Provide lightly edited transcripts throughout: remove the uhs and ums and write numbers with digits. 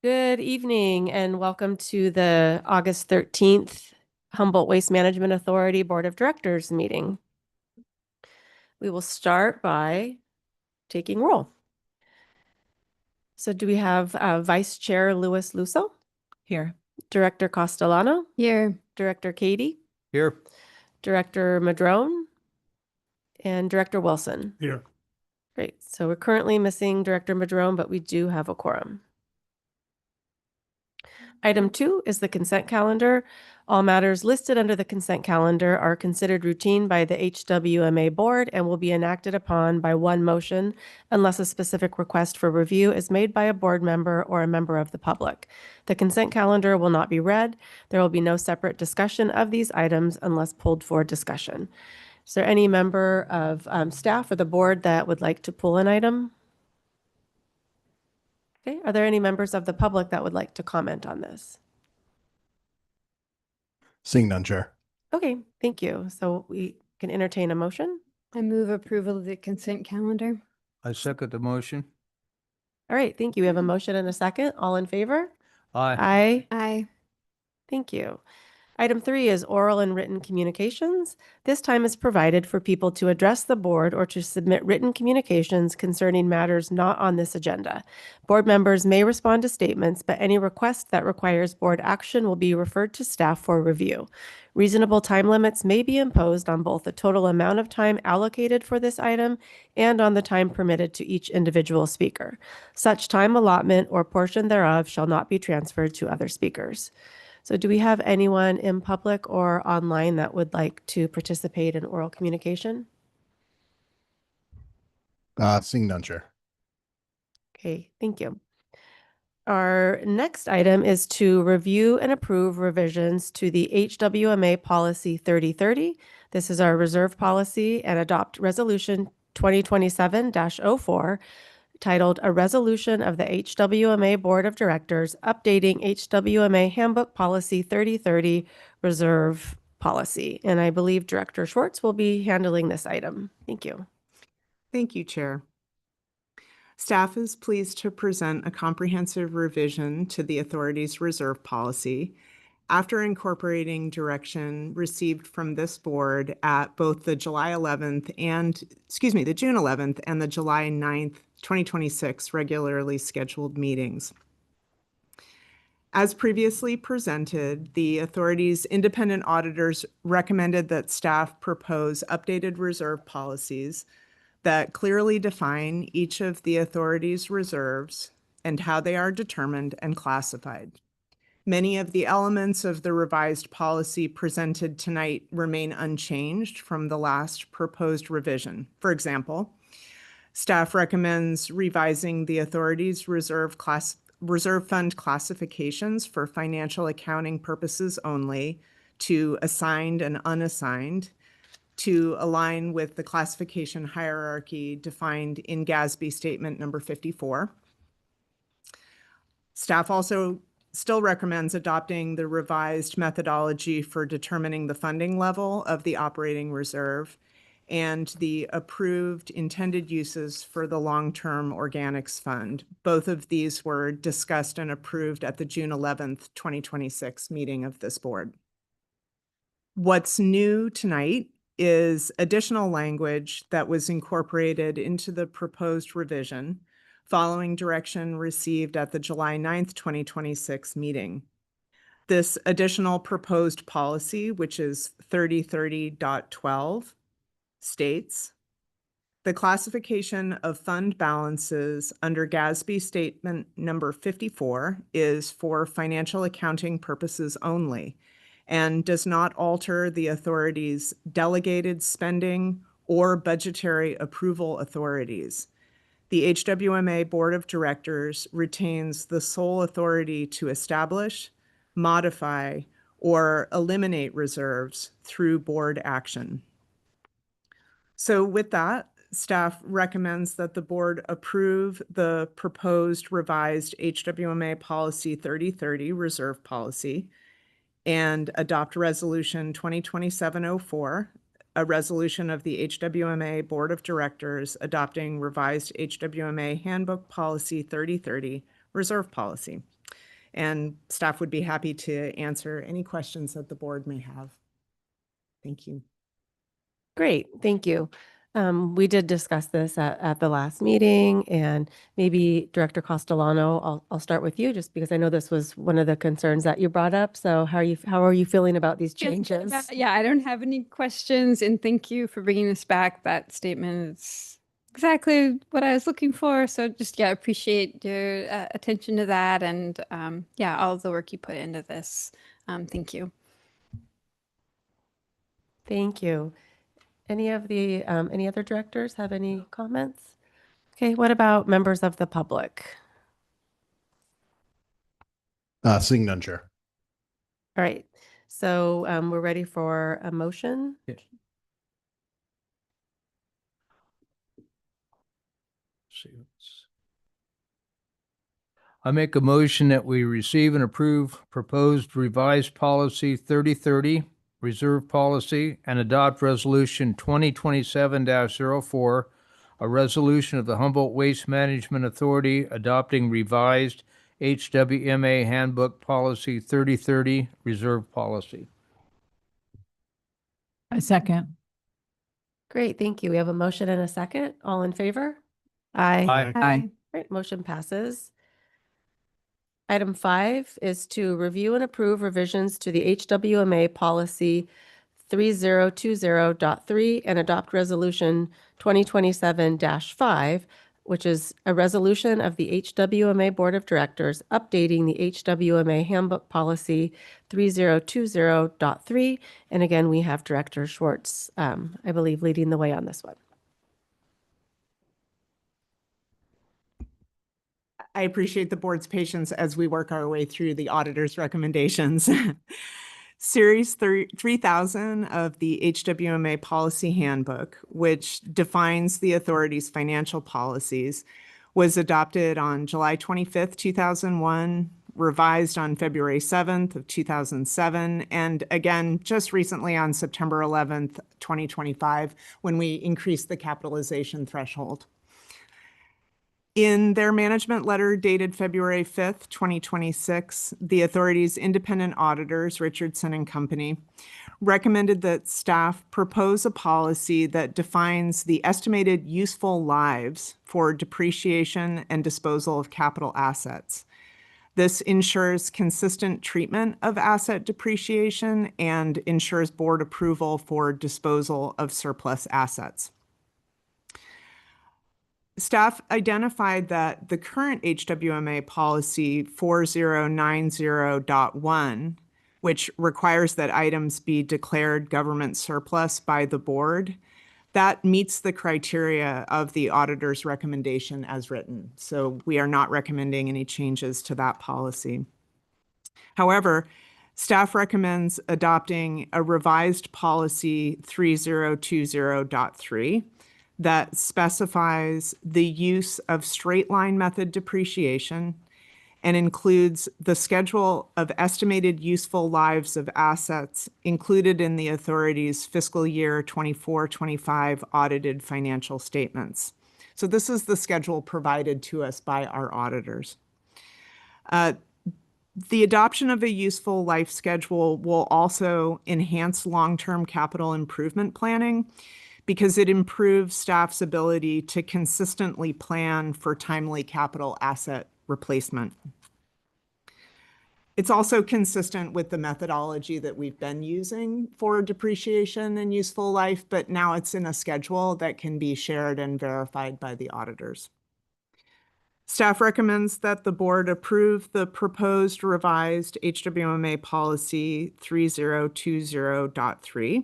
Good evening and welcome to the August 13th Humboldt Waste Management Authority Board of Directors meeting. We will start by taking roll. So do we have Vice Chair Louis Lusso? Here. Director Castellano? Here. Director Katie? Here. Director Madrone? And Director Wilson? Here. Great. So we're currently missing Director Madrone, but we do have a quorum. Item 2 is the consent calendar. All matters listed under the consent calendar are considered routine by the HWMA board and will be enacted upon by one motion unless a specific request for review is made by a board member or a member of the public. The consent calendar will not be read. There will be no separate discussion of these items unless pulled for discussion. Is there any member of staff or the board that would like to pull an item? Okay, are there any members of the public that would like to comment on this? Seeing none, Chair. Okay, thank you. So we can entertain a motion. I move approval of the consent calendar. I second the motion. All right, thank you. We have a motion and a second. All in favor? Aye. Aye. Aye. Thank you. Item 3 is oral and written communications. This time is provided for people to address the board or to submit written communications concerning matters not on this agenda. Board members may respond to statements, but any request that requires board action will be referred to staff for review. Reasonable time limits may be imposed on both the total amount of time allocated for this item and on the time permitted to each individual speaker. Such time allotment or portion thereof shall not be transferred to other speakers. So do we have anyone in public or online that would like to participate in oral communication? Seeing none, Chair. Okay, thank you. Our next item is to review and approve revisions to the HWMA Policy 3030. This is our reserve policy, and adopt Resolution 2027-04, titled A Resolution of the HWMA Board of Directors Updating HWMA Handbook Policy 3030 Reserve Policy. And I believe Director Schwartz will be handling this item. Thank you. Thank you, Chair. Staff is pleased to present a comprehensive revision to the authority's reserve policy after incorporating direction received from this board at both the June 11th and the July 9th, 2026 regularly scheduled meetings. As previously presented, the authority's independent auditors recommended that staff propose updated reserve policies that clearly define each of the authority's reserves and how they are determined and classified. Many of the elements of the revised policy presented tonight remain unchanged from the last proposed revision. For example, staff recommends revising the authority's reserve fund classifications for financial accounting purposes only to assigned and unassigned, to align with the classification hierarchy defined in GASB Statement number 54. Staff also still recommends adopting the revised methodology for determining the funding level of the operating reserve and the approved intended uses for the long-term organics fund. Both of these were discussed and approved at the June 11th, 2026 meeting of this board. What's new tonight is additional language that was incorporated into the proposed revision following direction received at the July 9th, 2026 meeting. This additional proposed policy, which is 3030.12, states, the classification of fund balances under GASB Statement number 54 is for financial accounting purposes only and does not alter the authority's delegated spending or budgetary approval authorities. The HWMA Board of Directors retains the sole authority to establish, modify, or eliminate reserves through board action. So with that, staff recommends that the board approve the proposed revised HWMA Policy 3030 Reserve Policy and adopt Resolution 2027-04, a resolution of the HWMA Board of Directors adopting revised HWMA Handbook Policy 3030 Reserve Policy. And staff would be happy to answer any questions that the board may have. Thank you. Great, thank you. We did discuss this at the last meeting, and maybe Director Castellano, I'll start with you just because I know this was one of the concerns that you brought up. So how are you feeling about these changes? Yeah, I don't have any questions, and thank you for bringing this back. That statement is exactly what I was looking for. So just, yeah, appreciate your attention to that, and yeah, all of the work you put into this. Thank you. Thank you. Any other directors have any comments? Okay, what about members of the public? Seeing none, Chair. All right, so we're ready for a motion. Yes. See, I make a motion that we receive and approve proposed revised policy 3030, reserve policy, and adopt resolution 2027-04, a resolution of the Humboldt Waste Management Authority adopting revised HWMA handbook policy 3030, reserve policy. A second. Great, thank you. We have a motion and a second. All in favor? Aye. Aye. Aye. Right, motion passes. Item 5 is to review and approve revisions to the HWMA policy 3020.3 and adopt resolution 2027-5, which is a resolution of the HWMA Board of Directors updating the HWMA handbook policy 3020.3. And again, we have Director Schwartz, I believe, leading the way on this one. I appreciate the board's patience as we work our way through the auditor's recommendations. Series 3000 of the HWMA Policy Handbook, which defines the authority's financial policies, was adopted on July 25th, 2001, revised on February 7th of 2007, and again, just recently on September 11th, 2025, when we increased the capitalization threshold. In their management letter dated February 5th, 2026, the authority's independent auditors, Richardson and Company, recommended that staff propose a policy that defines the estimated useful lives for depreciation and disposal of capital assets. This ensures consistent treatment of asset depreciation and ensures board approval for disposal of surplus assets. Staff identified that the current HWMA policy 4090.1, which requires that items be declared government surplus by the board, that meets the criteria of the auditor's recommendation as written. So we are not recommending any changes to that policy. However, staff recommends adopting a revised policy 3020.3 that specifies the use of straight line method depreciation and includes the schedule of estimated useful lives of assets included in the authority's fiscal year 24-25 audited financial statements. So this is the schedule provided to us by our auditors. The adoption of a useful life schedule will also enhance long-term capital improvement planning because it improves staff's ability to consistently plan for timely capital asset replacement. It's also consistent with the methodology that we've been using for depreciation and useful life, but now it's in a schedule that can be shared and verified by the auditors. Staff recommends that the board approve the proposed revised HWMA policy 3020.3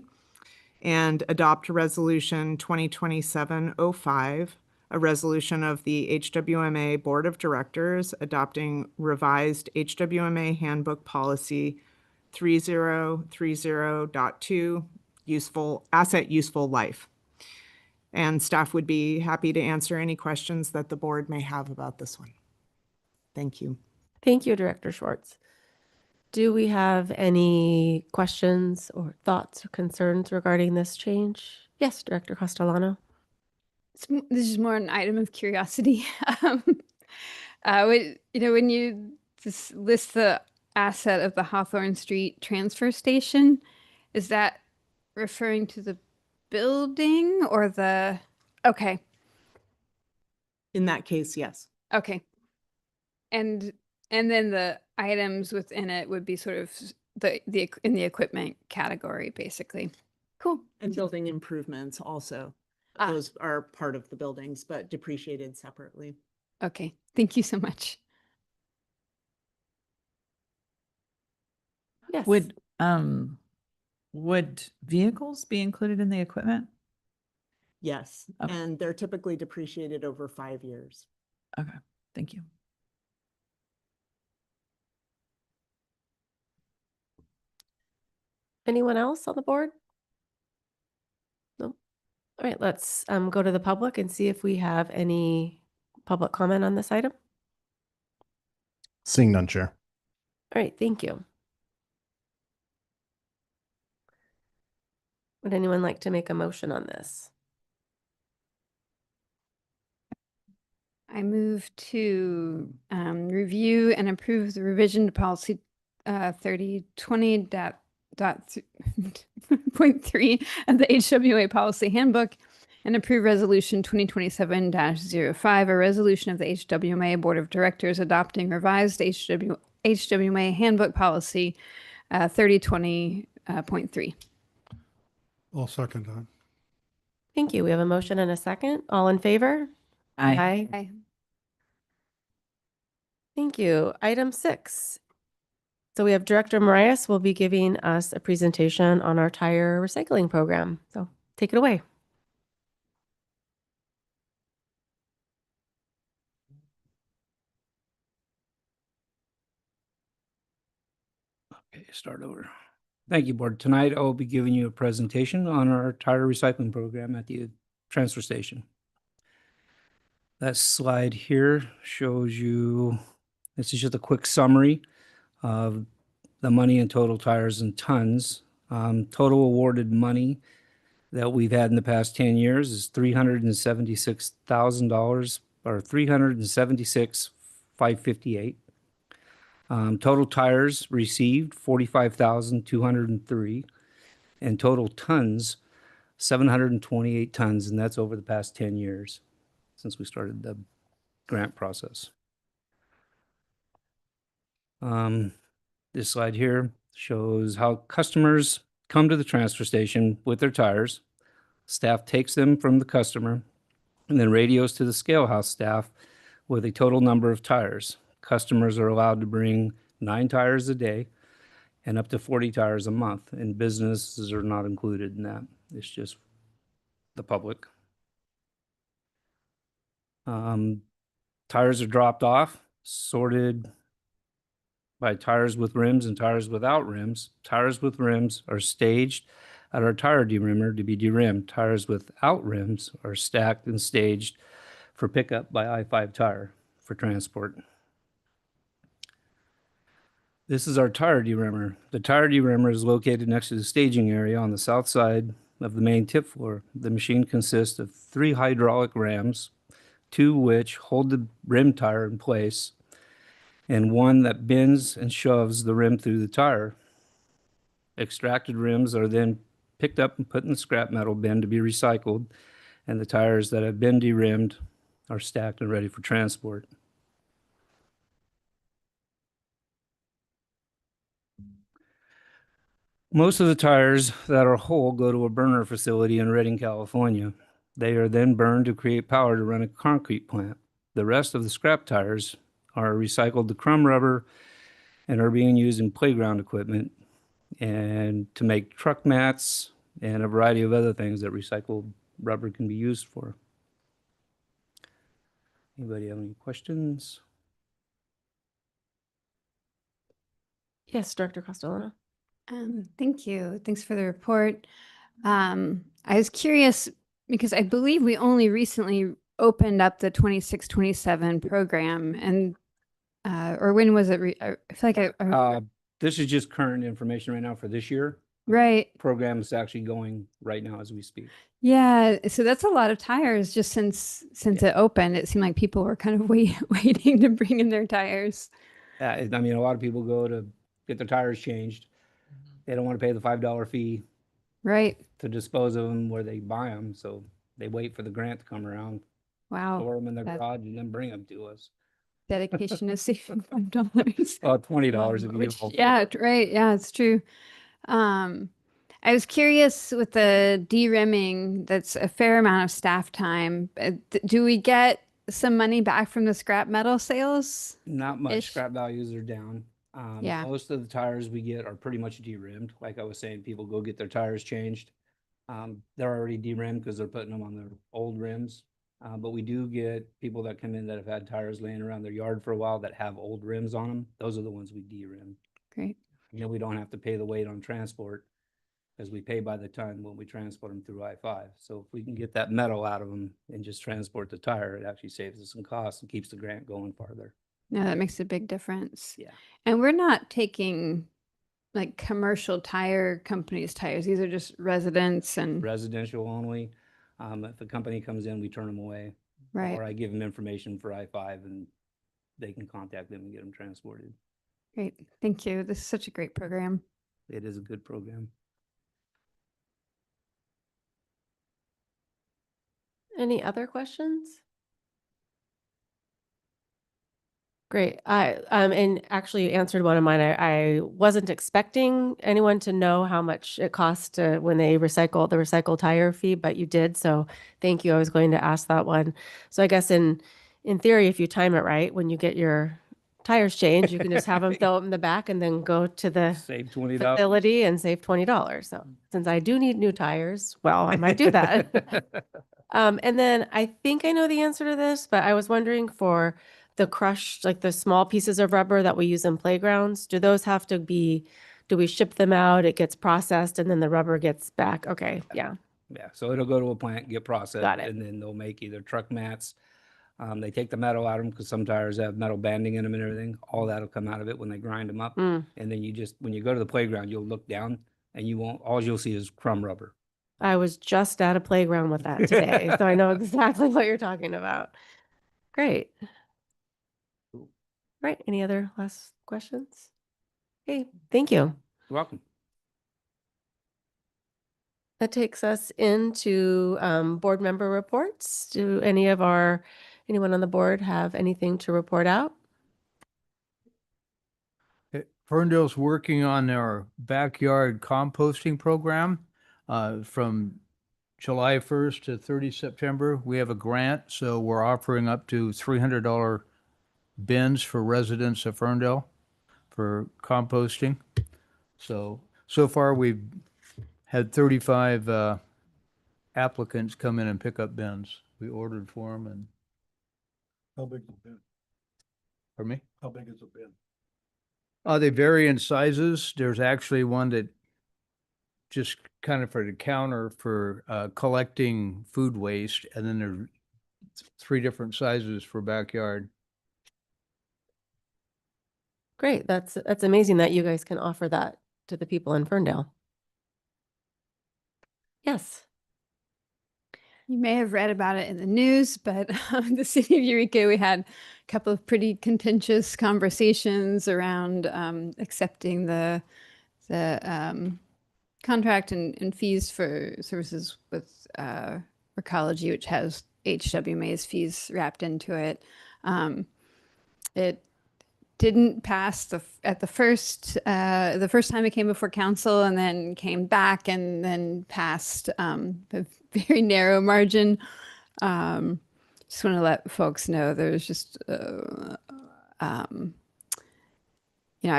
and adopt resolution 2027-05, a resolution of the HWMA Board of Directors adopting revised HWMA handbook policy 3030.2, asset useful life. And staff would be happy to answer any questions that the board may have about this one. Thank you. Thank you, Director Schwartz. Do we have any questions or thoughts or concerns regarding this change? Yes, Director Castellano. This is more an item of curiosity. When you this lists the asset of the Hawthorne Street transfer station. Is that referring to the building or the? Okay, In that case, yes. okay. And then the items within it would be sort of in the equipment category, basically. Cool. And building improvements also. Ah. Those are part of the buildings, but depreciated separately. Okay. Thank you so much. Yes. Would vehicles be included in the equipment? Yes, Okay. and they're typically depreciated over 5 years. Okay, thank you. Anyone else on the board? No. All right, let's go to the public and see if we have any public comment on this item. Seeing none, Chair. All right, thank you. Would anyone like to make a motion on this? I move to review and approve the revision to policy 3020.3 of the HWMA policy handbook and approve resolution 2027-05, a resolution of the HWMA Board of Directors adopting revised HWMA handbook policy 3020.3. I'll second that. Thank you. We have a motion and a second. All in favor? Aye. Aye. Thank you. Item 6. So we have Director Marias will be giving us a presentation on our tire recycling program. So take it away. Okay, start over. Thank you, Board. Tonight, I will be giving you a presentation on our tire recycling program at the transfer station. That slide here shows you, this is just a quick summary of the money in total tires and tons. Total awarded money that we've had in the past 10 years is $376,000 or $376,558. Total tires received 45,203 and total tons 728 tons, and that's over the past 10 years since we started the grant process. This slide here shows how customers come to the transfer station with their tires. Staff takes them from the customer and then radios to the scale house staff with a total number of tires. Customers are allowed to bring 9 tires a day and up to 40 tires a month, and businesses are not included in that. It's just the public. Tires are dropped off, sorted by tires with rims and tires without rims. Tires with rims are staged at our tire derimmer to be derimmed. Tires without rims are stacked and staged for pickup by I-5 Tire for transport. This is our tire derimmer. The tire derimmer is located next to the staging area on the south side of the main tip floor. The machine consists of 3 hydraulic rams, 2 which hold the rim tire in place, and 1 that bends and shoves the rim through the tire. Extracted rims are then picked up and put in the scrap metal bin to be recycled, and the tires that have been derimmed are stacked and ready for transport. Most of the tires that are whole go to a burner facility in Redding, California. They are then burned to create power to run a concrete plant. The rest of the scrap tires are recycled to crumb rubber and are being used in playground equipment and to make truck mats and a variety of other things that recycled rubber can be used for. Anybody have any questions? Yes, Director Castellano. Thank you. Thanks for the report. I was curious because I believe we only recently opened up the 26-27 program, and or when was it? I feel like This is just current information right now for this year. right. Program is actually going right now as we speak. Yeah, so that's a lot of tires just since it opened. It seemed like people were kind of waiting to bring in their tires. I mean, a lot of people go to get their tires changed. They don't want to pay the $5 fee Right. to dispose of them where they buy them, so they wait for the grant to come around, Wow. store them in their That garage, and then bring them to us. dedication is saving $5. Well, $20 if you Which, give them. yeah, right. Yeah, it's true. Um, I was curious with the derimming, that's a fair amount of staff time. Do we get some money back from the scrap metal sales? Not much. Ish. Scrap values are down. Yeah. Most of the tires we get are pretty much de-rimmed. Like I was saying, people go get their tires changed. They're already de-rimmed because they're putting them on their old rims. But we do get people that come in that have had tires laying around their yard for a while that have old rims on them. Those are the ones we de-rim. Great. And then we don't have to pay the weight on transport because we pay by the ton when we transport them through I-5. So if we can get that metal out of them and just transport the tire, it actually saves us some costs and keeps the grant going farther. No, that makes a big difference. Yeah. And we're not taking like commercial tire companies' tires. These are just residents and Residential only. If a company comes in, we turn them away. right. Or I give them information for I-5 and they can contact them and get them transported. Great. Thank you. This is such a great program. It is a good program. Any other questions? Great. And actually you answered one of mine. I wasn't expecting anyone to know how much it costs to when they recycle the recycled tire fee, but you did. So thank you. I was going to ask that one. So I guess in theory, if you time it right, when you get your tires changed, you can just have them fill it in the back and then go to the Save $20. facility and save $20. So since I do need new tires, well, I might do that. And then I think I know the answer to this, but I was wondering for the crushed, like the small pieces of rubber that we use in playgrounds, do those have to be, do we ship them out? It gets processed and then the rubber gets back? Okay, yeah, Yeah, so it'll go to a plant, get processed, Got it. and then they'll make either truck mats. They take the metal out of them because some tires have metal banding in them and everything. All that'll come out of it when they grind them up. Mm. And then you just, when you go to the playground, you'll look down and you won't, all you'll see is crumb rubber. I was just at a playground with that today, so I know exactly what you're talking about. Great. Cool. Right, any other last questions? Okay, thank you. You're welcome. That takes us into board member reports. Do anyone on the board have anything to report out? Ferndale's working on our backyard composting program from July 1st to 30 September. We have a grant, so we're offering up to $300 bins for residents of Ferndale for composting. So far we've had 35 applicants come in and pick up bins. We ordered for them and, How big is a bin? pardon me? How big is a bin? They vary in sizes. There's actually one that just kind of for the counter for collecting food waste, and then there's 3 different sizes for backyard. Great, that's amazing that you guys can offer that to the people in Ferndale. Yes. You may have read about it in the news, but the city of Eureka, we had a couple of pretty contentious conversations around accepting the contract and fees for services with Recology, which has HWMA's fees wrapped into it. It didn't pass at the first time it came before council, and then came back and then passed a very narrow margin. Just want to let folks know there's just I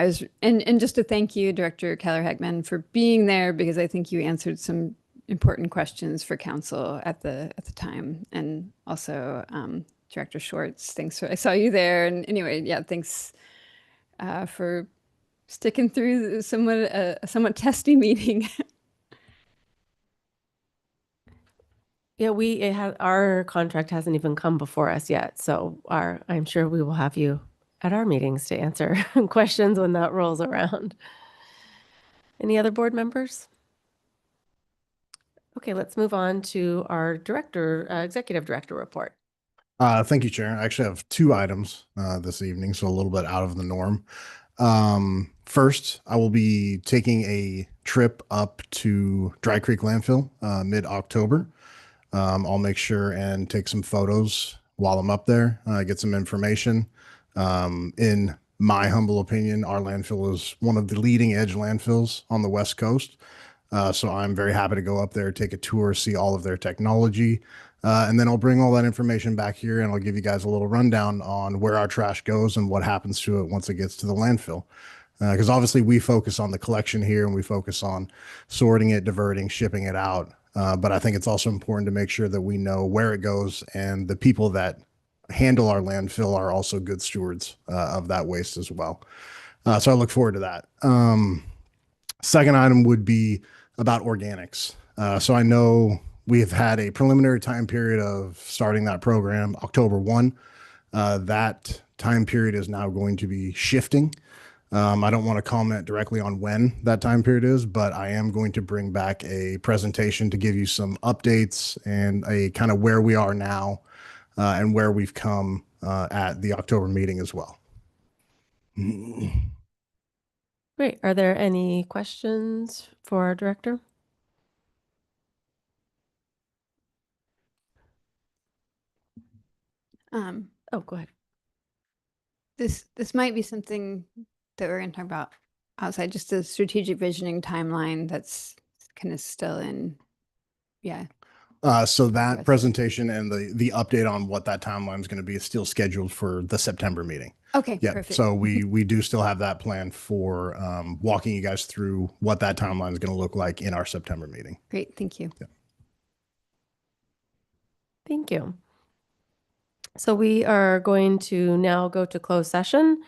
was and just to thank you, Director Keller Heckman, for being there, because I think you answered some important questions for council at the time, and also Director Schwartz. Thanks I saw you there, and anyway, yeah, thanks for sticking through a somewhat testy meeting. Yeah, our contract hasn't even come before us yet, so I'm sure we will have you at our meetings to answer questions when that rolls around. Any other board members? Okay, let's move on to our executive director report. Thank you, Chair. I actually have two items this evening, so a little bit out of the norm. First, I will be taking a trip up to Dry Creek Landfill mid-October. I'll make sure and take some photos while I'm up there, get some information. In my humble opinion, our landfill is one of the leading edge landfills on the West Coast. So I'm very happy to go up there, take a tour, see all of their technology. And then I'll bring all that information back here and I'll give you guys a little rundown on where our trash goes and what happens to it once it gets to the landfill. Because obviously we focus on the collection here and we focus on sorting it, diverting, shipping it out. But I think it's also important to make sure that we know where it goes and the people that handle our landfill are also good stewards of that waste as well. So I look forward to that. Second item would be about organics. So I know we have had a preliminary time period of starting that program October 1. That time period is now going to be shifting. I don't want to comment directly on when that time period is, but I am going to bring back a presentation to give you some updates and a kind of where we are now and where we've come at the October meeting as well. Great. Are there any questions for our director? Oh, go ahead. This might be something that we're going to talk about outside, just the strategic visioning timeline that's kind of still in, yeah. So that Yes. presentation and the update on what that timeline is going to be is still scheduled for the September meeting. Okay, Yeah. perfect. So we do still have that plan for walking you guys through what that timeline is going to look like in our September meeting. Great, thank you. Thank you. So we are going to now go to closed session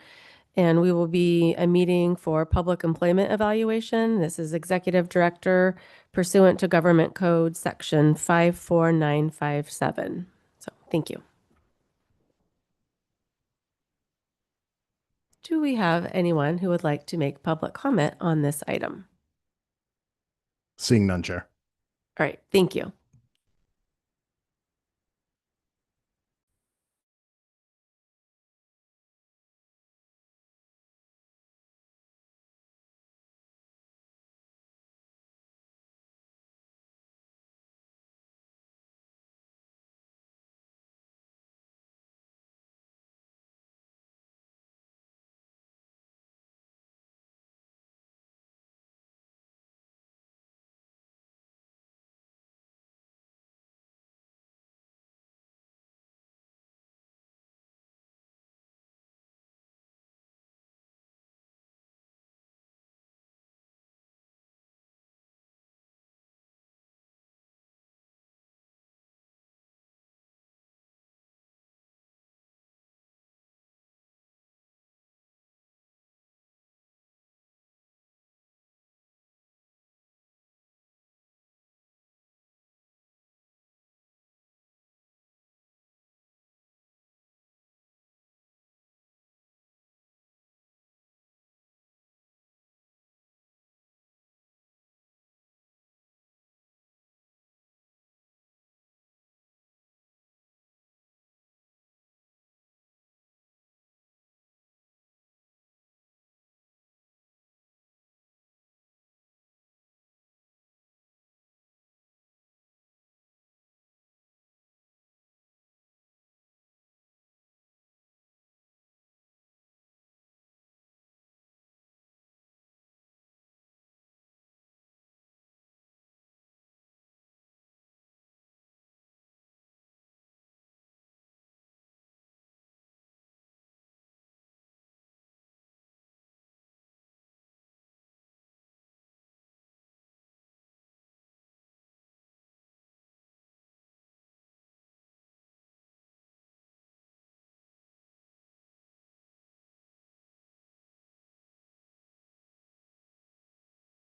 and we will be a meeting for public employment evaluation. This is Executive Director pursuant to Government Code Section 54957. So thank you. Do we have anyone who would like to make public comment on this item? Seeing none, Chair. All right, thank you.